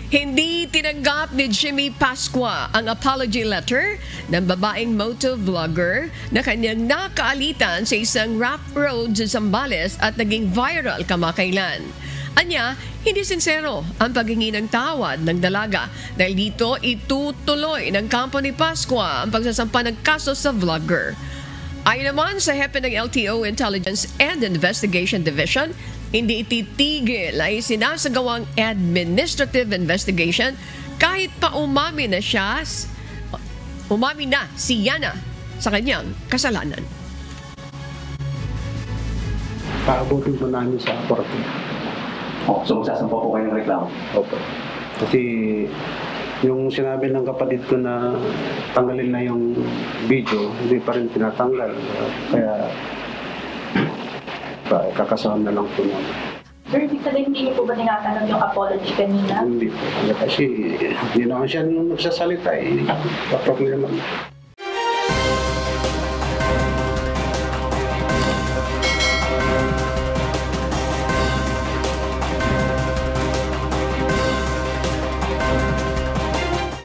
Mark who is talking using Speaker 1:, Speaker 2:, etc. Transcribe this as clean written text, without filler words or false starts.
Speaker 1: Hindi tinanggap ni Jimmy Pascua ang apology letter ng babaeng motovlogger na kanyang nakaalitan sa isang rough road sa Zambales at naging viral kamakailan. Anya, hindi sincero ang paghingi ng tawad ng dalaga dahil dito itutuloy ng kampo ni Pascua ang pagsasampa ng kaso sa vlogger. Ayon naman sa hepe ng LTO Intelligence and Investigation Division, hindi ititigil ay sinasagawang administrative investigation kahit pa umamin na si Yana sa kanyang kasalanan.
Speaker 2: Paabutin po namin sa korte.
Speaker 3: So magsasampa po kayo ng reklamo?
Speaker 2: Opo. Kasi yung sinabi ng kapatid ko na tanggalin na yung video, hindi pa rin tinatanggal. Kaya kakasama na lang po namin.
Speaker 4: Sir, ibig sabihin hindi niyo po ba tinatanong yung apology kanina?
Speaker 2: Hindi po. Kasi hindi naman siya nagsasalita eh. Paprok naman.